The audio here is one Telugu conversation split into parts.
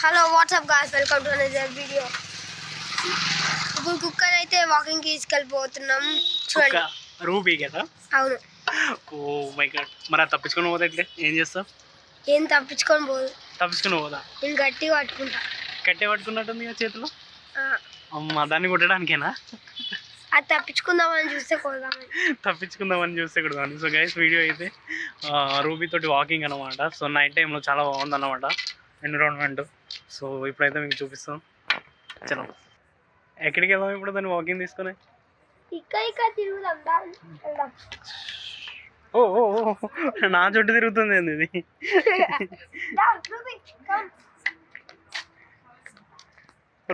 Hello WhatsApp guys, welcome to another video. ఇప్పుడు కుక్కర్ అయితే వాకింగ్ తీసుకెళ్ళిపోతున్నాం. చూడండి, రూబీ కదా? అవును. ఓ మై గాడ్, మరి తప్పించుకొని పోతే ఏం చేస్తావు? ఏం తప్పించుకొని పోదు. తప్పించుకొని పోదా? నేను గట్టిగా పట్టుకుంటా. గట్టిగా పట్టుకున్నట్టుంది చేతిలో. అమ్మ, దాన్ని కొట్టడానికేనా? అది తప్పించుకుందామని చూస్తే కొడదామని. తప్పించుకుందామని చూస్తే కూడా. సో గైస్, వీడియో అయితే రూబీ తోటి వాకింగ్ అనమాట. సో నైట్ టైంలో చాలా బాగుందన్నమాట ఎన్విరాన్మెంట్. సో ఇప్పుడైతే మీకు చూపిస్తాం. చలో, ఎక్కడికి వెళ్దాం ఇప్పుడు దాన్ని వాకింగ్ తీసుకొని? ఇక్కడ తిరుగుదాం. ఓ నా చుట్టూ తిరుగుతుంది ఏంది ఇది?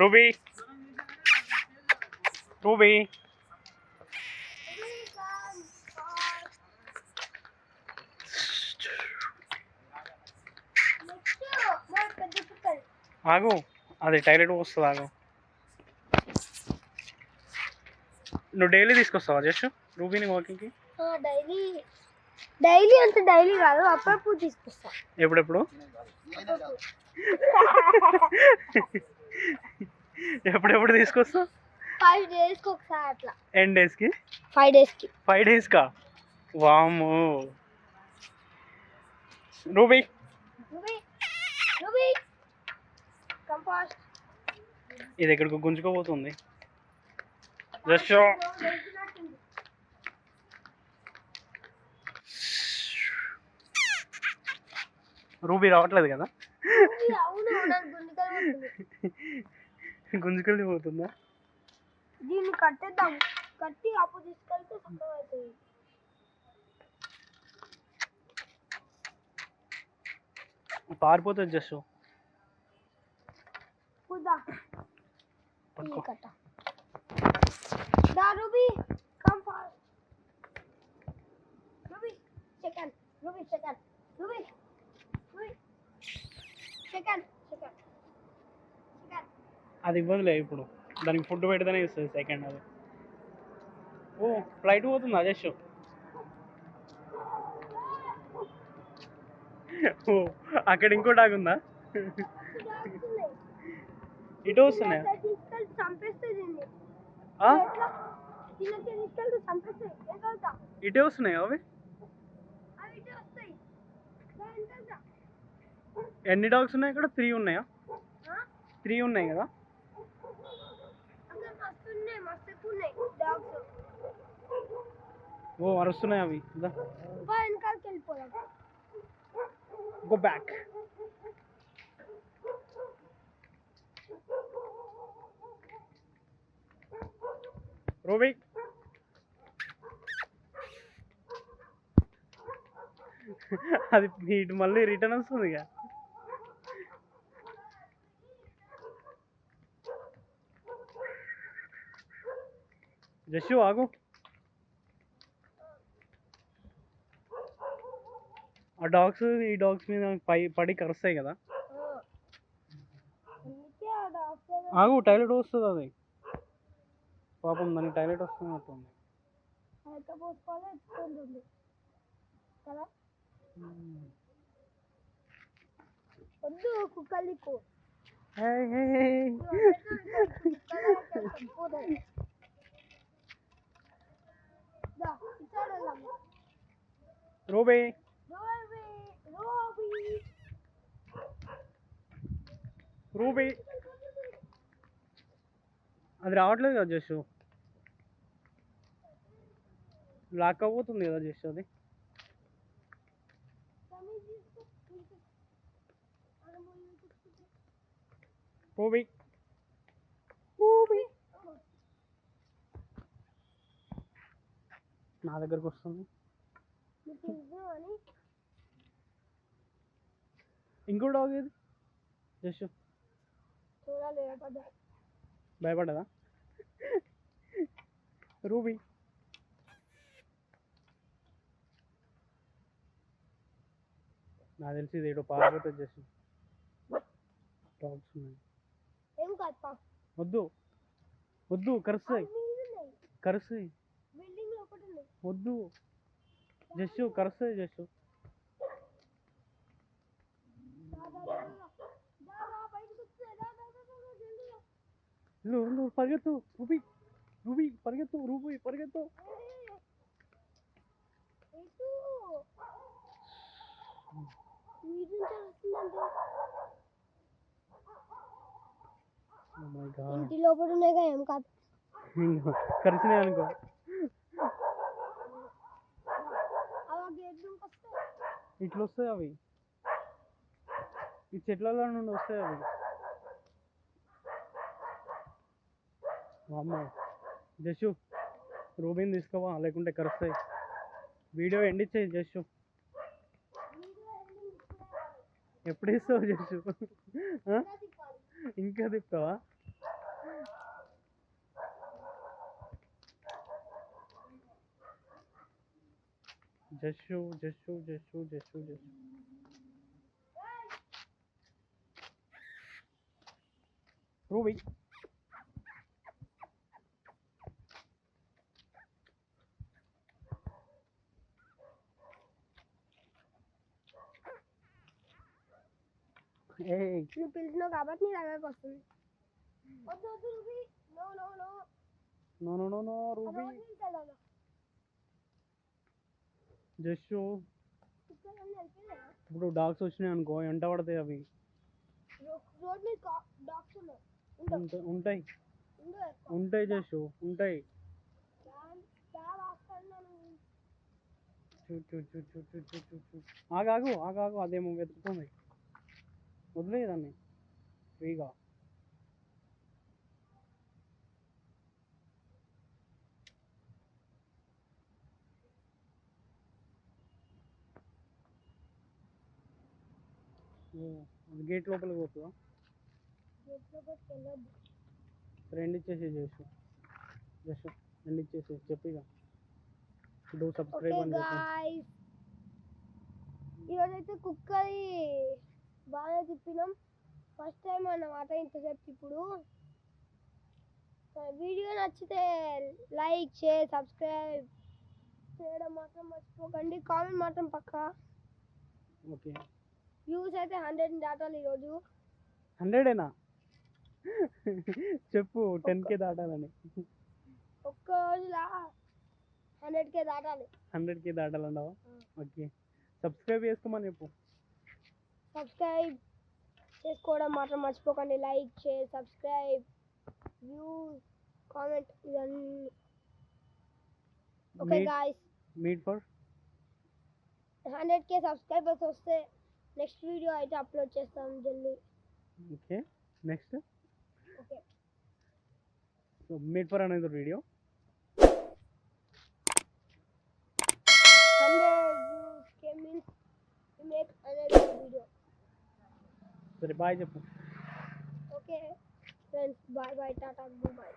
రూబీ రూబీ ఆగు, అది టాయిలెట్ వస్తుంది. ఆగు, నువ్వు డైలీ తీసుకొస్తావా జస్ట్ రూబీని వాకింగ్కి? డైలీ అంటే డైలీ కాదు, అప్పుడప్పుడు తీసుకొస్తా. ఎప్పుడెప్పుడు? ఎప్పుడెప్పుడు తీసుకొస్తా? 5 days ఒకసారి అట్లా. ఎన్ని డేస్కి? 5 days. 5 daysకా? వాము. రూబీ ఇది ఎక్కడికి గుంజుకోబోతుంది? జస్ట్ రూబీ రావట్లేదు కదా? గుంజుకెళ్ళి పోతుందా? దీన్ని కట్టేద్దాం. కట్టి అప్పుడు తీసుకెళ్తే చక్కగా అవుతుంది. పారిపోతుంది జస్ట్. అది ఇవ్వదులే ఇప్పుడు, దానికి ఫుడ్ పెడితేనే ఇస్తుంది సెకండ్. అది ఓ ఫ్లైట్ పోతుందా జస్ట్? ఓ అక్కడ ఇంకో డాగ్ ఉందా? ఇటు వస్తున్నాయా? ఇటే వస్తున్నాయా అవి? ఎన్ని డాగ్స్ ఉన్నాయి ఇక్కడ? 3 ఉన్నాయా? 3 ఉన్నాయి కదా? ఓ అరుస్తున్నాయి అవి. Go back. రూబీ అది ఇటు మళ్ళీ రిటర్న్ వస్తుంది ఇక. జస్ట్ ఆగు. ఆ డాగ్స్ ఈ డాగ్స్ మీద పడి కరుస్తాయి కదా. ఆగు, టాయిలెట్ వస్తుంది అది. పాపం దానికి టాయిలెట్ వస్తున్నట్టుంది. వద్దు కుక్కలికు. రూబీ రూబీ అది రావట్లేదు కదా జస్ట్, లాక్ అవ్వబోతుంది కదా జస్ట్ అది. రూబీ నా దగ్గరకు వస్తుంది. ఇంకో డాగ్ ఏది? జస్ట్ భయపడ్డదా రూబీ? నాకు తెలిసి ఇది ఏదో పారిపోతుంది జస్ట్. డాగ్స్ ఉన్నాయి. వద్దు వద్దు, కరుస్తాయి వద్దు జస్ట్, కరుస్తాయి జస్ట్. పరిగెత్తు రూబీ, రూబీ పరిగెత్తు, రూబీ పరిగెత్తు. ఇంటి లోపల ఉన్నాయిగా ఏం కాదు. కరిచినాయి అనుకో. ఇట్లా వస్తాయి అవి, ఈ చెట్లలో నుండి వస్తాయి అవి. అమ్మ జస్సు, రూబీని తీసుకోవా లేకుంటే కరుస్తాయి. వీడియో ఎండ్ ఇచ్చేయి జస్సు. ఎప్పుడు ఇస్తావు జస్సు? ఇంకా తిప్పుతావా? జస్సు జస్సు జస్సు జస్సు జస్సు. రూబీ నువ్వు పిలిచినావు కాబట్టి నీ దగ్గరకు వస్తుంది. రూబీ జస్సు. ఇప్పుడు డాగ్స్ వచ్చినాయి అనుకో, ఎంట పడతాయి అవి. ఉంటాయి ఉంటాయి జస్సు, ఉంటాయి. ఆగాగు ఆగాగు, అదేమో వెతుకుతుంది. వదిలేదాన్ని ఫ్రీగా. గేట్ లోపలికి పోతుందా? రెండు ఇచ్చేసి చేసు జస్ట్ రెండు ఇచ్చేసి చెప్పిగా. డూ సబ్స్క్రైబ్ అని చెప్పి. ఈరోజైతే కుక్కది బాగా తిప్పినాం. ఫస్ట్ టైం అన్నమాట ఇంతసేపు. ఇప్పుడు వీడియో నచ్చితే లైక్ షేర్ సబ్స్క్రైబ్ చేయడం మాత్రం మర్చిపోకండి. కామెంట్ మాత్రం పక్కా. ఓకే. వ్యూస్ అయితే 100 దాటాలి ఈరోజు. 100ఏనా? చెప్పు 10K దాటాలని. ఒక్క రోజులా 100K దాటాలి. 100K దాటాలన్నావా? ఓకే. సబ్స్క్రైబ్ చేసుకోమని చెప్పు. సబ్స్క్రైబ్ చేసుకోవడం మాత్రం మర్చిపోకండి. Like share subscribe views comment ఇవన్నీ. Okay guys, meet for 100K subscribers వస్తే నెక్స్ట్ వీడియో అయితే అప్లోడ్ చేస్తాం జల్దీ. Okay next. Okay, so meet for another video. 100 views means we make another video. సరే బాయ్ చెప్పు. ఓకే ఫ్రెండ్స్, బాయ్ బాయ్, టాటా, బాయ్.